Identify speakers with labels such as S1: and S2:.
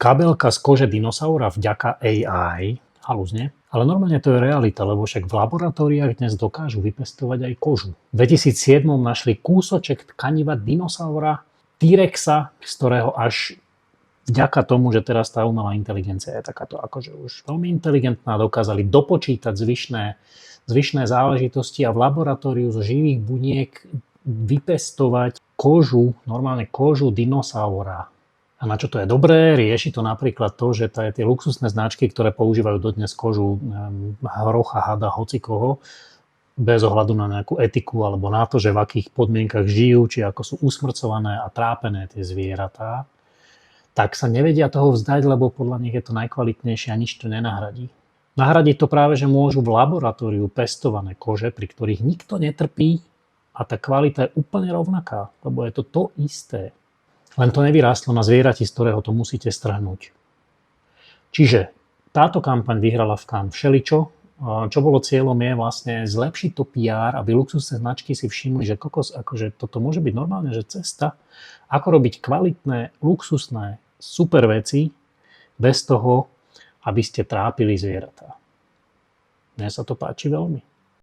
S1: kabelka z kože dinosaura vďaka AI, halúzne, ale normálne to je realita, lebo však v laboratóriách dnes dokážu vypestovať aj kožu. V 2007 našli kúsoček tkaniva dinosaura T-rexa, z ktorého až vďaka tomu, že teraz tá umelá inteligencia je takáto akože už veľmi inteligentná, dokázali dopočítať zvyšné záležitosti a v laboratóriu zo živých buniek vypestovať kožu, normálne kožu dinosaura. A na čo to je dobré? Rieši to napríklad to, že tie luxusné značky, ktoré používajú dodnes kožu hrocha, hada, hocikoho, bez ohľadu na nejakú etiku alebo na to, že v akých podmienkach žijú, či ako sú usmrcované a trápené tie zvieratá, tak sa nevedia toho vzdať, lebo podľa nich je to najkvalitnejšie a nič to nenahradí. Nahradí to práve, že môžu v laboratóriu pestované kože, pri ktorých nikto netrpí a tá kvalita je úplne rovnaká, lebo je to isté. Len to nevyrástlo na zvierati, z ktorého to musíte strhnúť. Čiže táto kampaň vyhrala v Cannes všeličo. Čo bolo cieľom je vlastne zlepšiť to PR, aby luxusné značky si všimli, že akože toto môže byť normálne, že cesta, ako robiť kvalitné, luxusné, super veci bez toho, aby ste trápili zvieratá. Mne sa to páči veľmi.